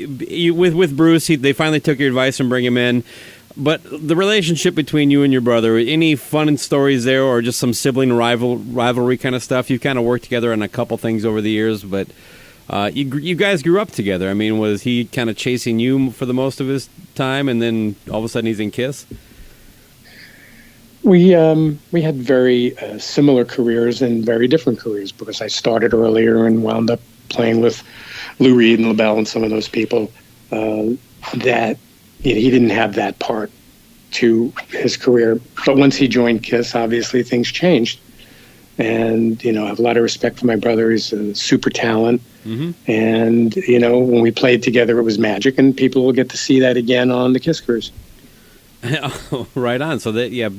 with Bruce, they finally took your advice and bring him in. But the relationship between you and your brother, any fun stories there, or just some sibling rivalry kind of stuff? You've kind of worked together on a couple things over the years, but you guys grew up together. I mean, was he kind of chasing you for the most of his time, and then all of a sudden he's in Kiss? We had very similar careers and very different careers, because I started earlier and wound up playing with Lou Reed and LaBelle and some of those people that he didn't have that part to his career. But once he joined Kiss, obviously things changed. And, I have a lot of respect for my brother. He's a super talent. Mm-hmm. And, when we played together, it was magic. And people will get to see that again on the Kiss cruise. Right on. So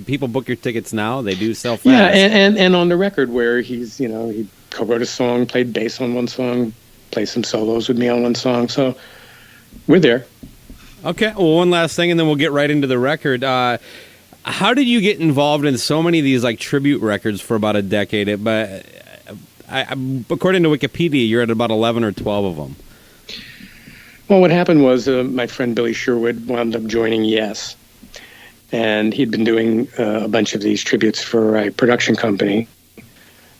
people book your tickets now. They do sell fast. Yeah, and on the record where he's, he co-wrote a song, played bass on one song, played some solos with me on one song. So we're there. Okay, well, one last thing, and then we'll get right into the record. How did you get involved in so many of these tribute records for about a decade? But according to Wikipedia, you're at about 11 or 12 of them. Well, what happened was my friend Billy Sherwood wound up joining Yes, and he'd been doing a bunch of these tributes for a production company.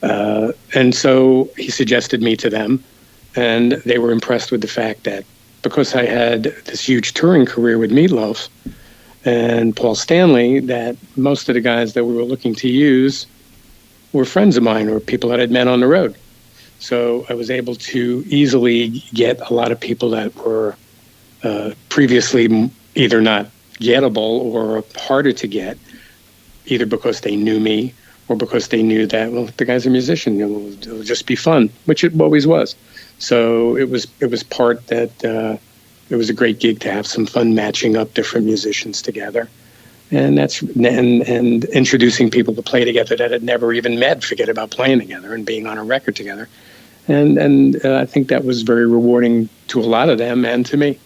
And so he suggested me to them, and they were impressed with the fact that because I had this huge touring career with Meatloaf and Paul Stanley, that most of the guys that we were looking to use were friends of mine or people that I'd met on the road. So I was able to easily get a lot of people that were previously either not gettable or harder to get, either because they knew me or because they knew that, well, the guy's a musician, it'll just be fun, which it always was. So it was part that it was a great gig to have some fun matching up different musicians together, and and introducing people to play together that had never even met, forget about playing together and being on a record together, and I think that was very rewarding to a lot of them and to me.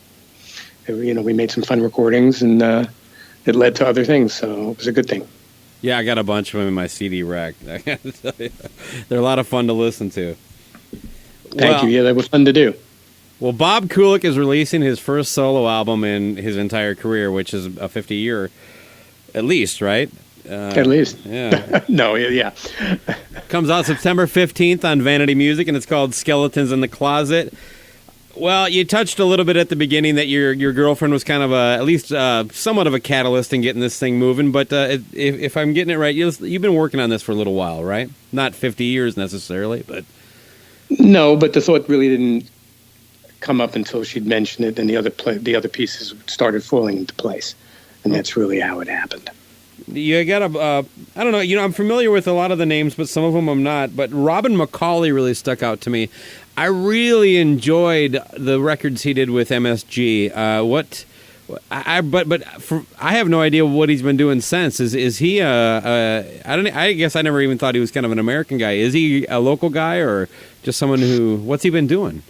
We made some fun recordings, and it led to other things, so it was a good thing. Yeah, I got a bunch of them in my CD rack. I gotta tell you, they're a lot of fun to listen to. Thank you. Yeah, they were fun to do. Well, Bob Kulick is releasing his first solo album in his entire career, which is a 50-year, at least, right? At least. Yeah. No, yeah. Comes out September 15th on Vanity Music, and it's called Skeletons in the Closet. Well, you touched a little bit at the beginning that your girlfriend was kind of at least somewhat of a catalyst in getting this thing moving, but if I'm getting it right, you've been working on this for a little while, right? Not 50 years necessarily, but... No, but the thought really didn't come up until she'd mentioned it, and the other pieces started falling into place, and that's really how it happened. You got I don't know, I'm familiar with a lot of the names, but some of them I'm not, but Robin McCauley really stuck out to me. I really enjoyed the records he did with MSG. I have no idea what he's been doing since. Is he I guess I never even thought he was kind of an American guy. Is he a local guy or just someone what's he been doing?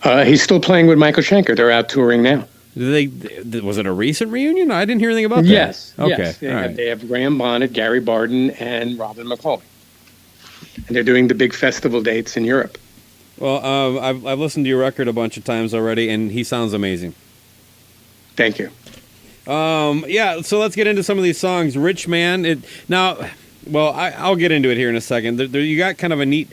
He's still playing with Michael Schenker. They're out touring now. Was it a recent reunion? I didn't hear anything about that. Yes. Okay. Yes. Right. They have Graham Bonnet, Gary Barden, and Robin McCauley. And they're doing the big festival dates in Europe. Well, I've listened to your record a bunch of times already, and he sounds amazing. Thank you. Yeah, so let's get into some of these songs. Rich Man. I'll get into it here in a second. You got kind of a neat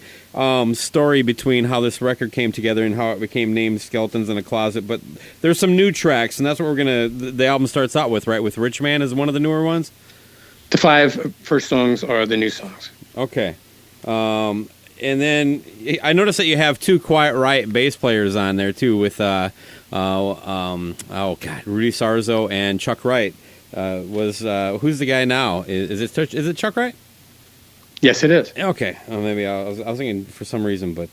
story between how this record came together and how it became named Skeletons in a Closet, but there's some new tracks, and that's what the album starts out with, right? With Rich Man is one of the newer ones? The 5 first songs are the new songs. Okay. And then I noticed that you have 2 Quiet Riot bass players on there too, with Rudy Sarzo and Chuck Wright. Who's the guy now? Is it Chuck Wright? Yes, it is. Okay. Maybe I was thinking for some reason, but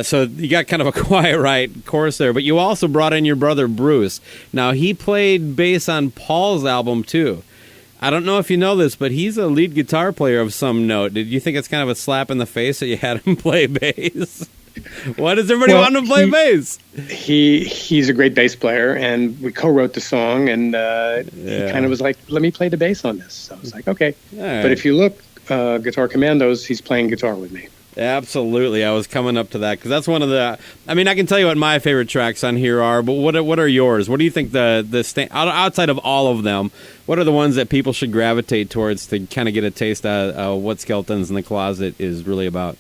so you got kind of a Quiet Riot chorus there, but you also brought in your brother Bruce. Now he played bass on Paul's album too. I don't know if you know this, but he's a lead guitar player of some note. Did you think it's kind of a slap in the face that you had him play bass? Why does everybody want him to play bass? He's a great bass player, and we co-wrote the song, and he kind of was like, let me play the bass on this. So I was like, okay. Right. But if you look, Guitar Commandos, he's playing guitar with me. Absolutely, I was coming up to that because that's one of the. I mean, I can tell you what my favorite tracks on here are, but what are yours? What do you think outside of all of them? What are the ones that people should gravitate towards to kind of get a taste of what Skeletons in the Closet is really about?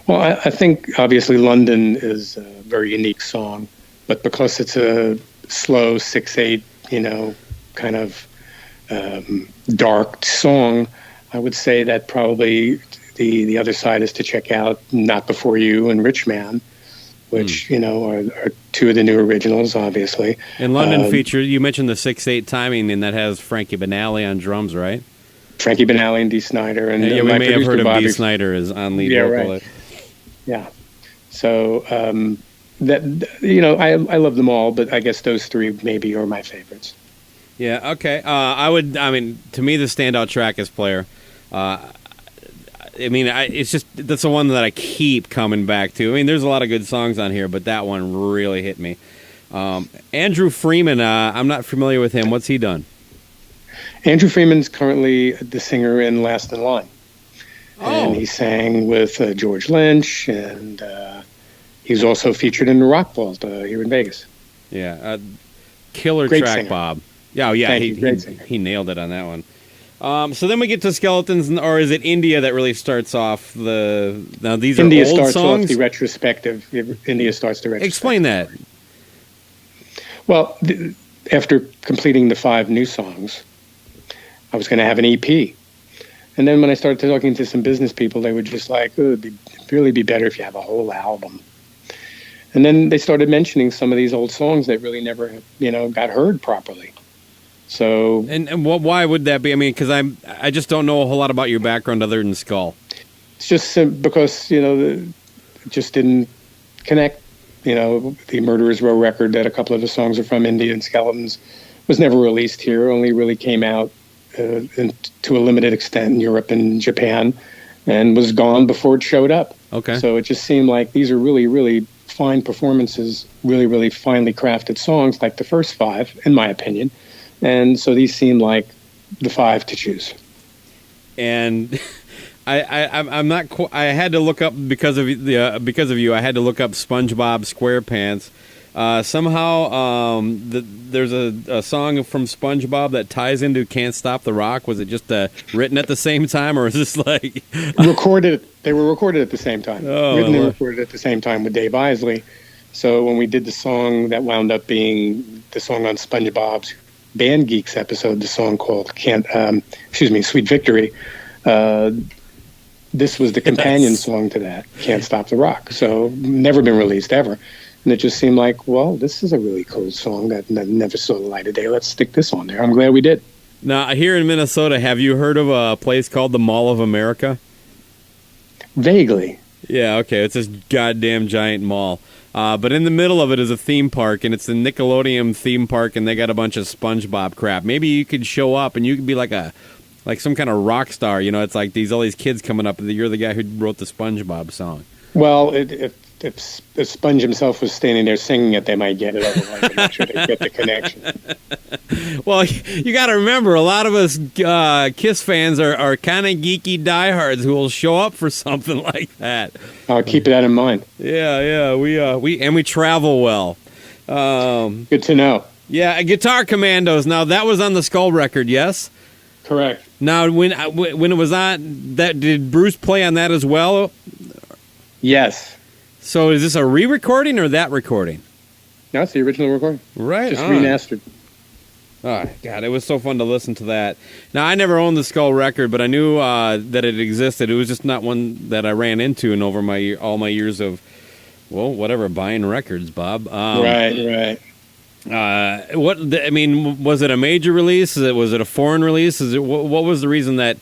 Well, I think obviously London is a very unique song, but because it's a slow 6/8, kind of dark song, I would say that probably the other side is to check out Not Before You and Rich Man, which, are two of the new originals, obviously. And London feature, you mentioned the 6/8 timing, and that has Frankie Banali on drums, right? Frankie Banali and Dee Snider. And we may have heard of Dee Snider as on lead vocal. Right. Yeah. So, I love them all, but I guess those three maybe are my favorites. Yeah, okay. To me, the standout track is Player. That's the one that I keep coming back to. I mean, there's a lot of good songs on here, but that one really hit me. Andrew Freeman, I'm not familiar with him. What's he done? Andrew Freeman's currently the singer in Last in Line. And he sang with George Lynch, and he's also featured in the Rock Vault here in Vegas. Yeah, killer great track, singer. Bob. Yeah, he nailed it on that one. So then we get to Skeletons, or is it India that really starts off now these India are old starts songs? off the retrospective. India starts the retrospective. Explain that. Well, after completing the 5 new songs, I was going to have an EP. And then when I started talking to some business people, they were just like, it'd really be better if you have a whole album. And then they started mentioning some of these old songs that really never, got heard properly. So, and why would that be? I mean, because I just don't know a whole lot about your background other than Skull. It's just because it just didn't connect. The Murderers Row record that a couple of the songs are from, India and Skeletons, was never released here. Only really came out to a limited extent in Europe and Japan, and was gone before it showed up. Okay. So it just seemed like these are really, really fine performances, really, really finely crafted songs, like the first 5, in my opinion. And so these seem like the 5 to choose. And I'm not. I had to look up because of you. I had to look up SpongeBob SquarePants. Somehow, there's a song from SpongeBob that ties into "Can't Stop the Rock." Was it just written at the same time, or is this like recorded? They were recorded at the same time. Written and recorded at the same time with Dave Isley. So when we did the song that wound up being the song on SpongeBob's Band Geeks episode, the song called Sweet Victory, this was the companion song to that, Can't Stop the Rock. So never been released ever. And it just seemed like, well, this is a really cool song that never saw the light of day. Let's stick this on there. I'm glad we did. Now, here in Minnesota, have you heard of a place called the Mall of America? Vaguely. Yeah, okay. It's this goddamn giant mall. But in the middle of it is a theme park, and it's the Nickelodeon theme park, and they got a bunch of SpongeBob crap. Maybe you could show up, and you could be like some kind of rock star. It's like all these kids coming up, and you're the guy who wrote the SpongeBob song. Well, if Sponge himself was standing there singing it, they might get it. Otherwise, I'm not sure they get the connection. Well, you got to remember, a lot of us Kiss fans are kind of geeky diehards who will show up for something like that. I'll keep that in mind. Yeah, we travel well. Good to know. Yeah, Guitar Commandos. Now that was on the Skull record, yes. Correct. Now, when it was on, did Bruce play on that as well? Yes. So is this a re-recording or that recording? No, it's the original recording. Right. Just remastered. Oh, God, it was so fun to listen to that. Now, I never owned the Skull record, but I knew that it existed. It was just not one that I ran into in over all my years of, buying records, Bob. Right. Was it a major release? Was it a foreign release? What was the reason that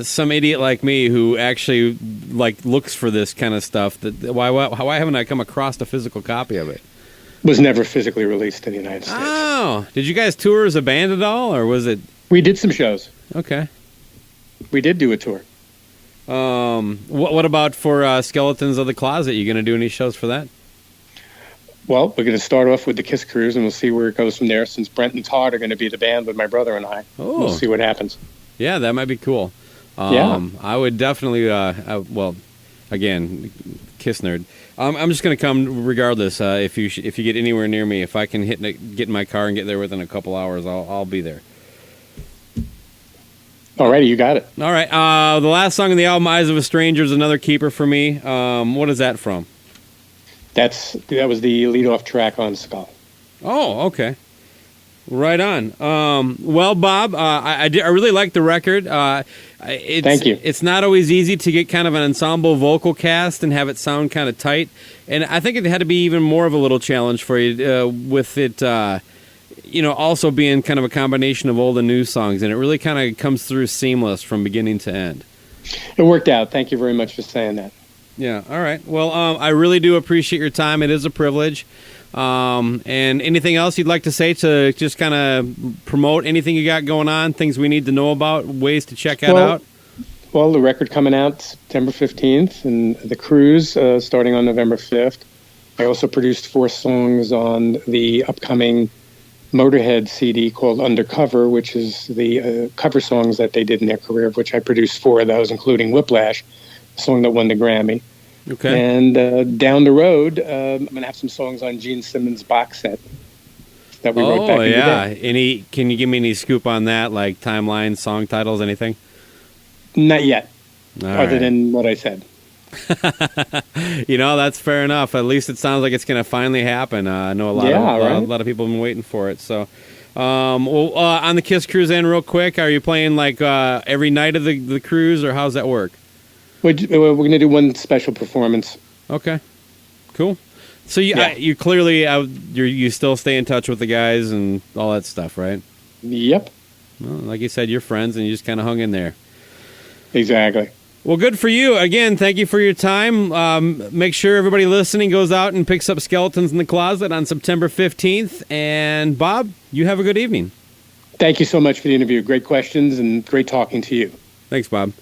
some idiot like me who actually looks for this kind of stuff, why haven't I come across a physical copy of it? Was never physically released in the United States. Oh, did you guys tour as a band at all, or was it? We did some shows. Okay. We did do a tour. What about for Skeletons of the Closet? You going to do any shows for that? Well, we're going to start off with the Kiss Cruise, and we'll see where it goes from there. Since Brent and Todd are going to be the band with my brother and I, We'll see what happens. Yeah, that might be cool. I would definitely, well, again, Kiss nerd. I'm just going to come regardless. If you get anywhere near me, if I can get in my car and get there within a couple hours, I'll be there. Alrighty, you got it. All right. The last song on the album, "Eyes of a Stranger," is another keeper for me. What is that from? That was the lead-off track on Skull. Oh, okay. Right on. Well, Bob, I really like the record. Thank you. It's not always easy to get kind of an ensemble vocal cast and have it sound kind of tight. And I think it had to be even more of a little challenge for you with it, also being kind of a combination of old and new songs. And it really kind of comes through seamless from beginning to end. It worked out. Thank you very much for saying that. Yeah. All right. Well, I really do appreciate your time. It is a privilege. And anything else you'd like to say to just kind of promote anything you got going on, things we need to know about, ways to check that out? Well, the record coming out September 15th and the cruise starting on November 5th. I also produced 4 songs on the upcoming Motorhead CD called Undercover, which is the cover songs that they did in their career, of which I produced 4 of those, including Whiplash, the song that won the Grammy. Okay. And down the road, I'm going to have some songs on Gene Simmons' box set that we wrote back in the day. Can you give me any scoop on that, like timeline, song titles, anything? Not yet, other than what I said. That's fair enough. At least it sounds like it's going to finally happen. I know a lot of people have been waiting for it. So, on the Kiss cruise end, real quick, are you playing like every night of the cruise, or how's that work? We're going to do one special performance. Okay, cool. So you clearly you still stay in touch with the guys and all that stuff, right? Yep. Well, like you said, you're friends, and you just kind of hung in there. Exactly. Well, good for you. Again, thank you for your time. Make sure everybody listening goes out and picks up Skeletons in the Closet on September 15th. And Bob, you have a good evening. Thank you so much for the interview. Great questions and great talking to you. Thanks, Bob.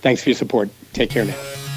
Thanks for your support. Take care now.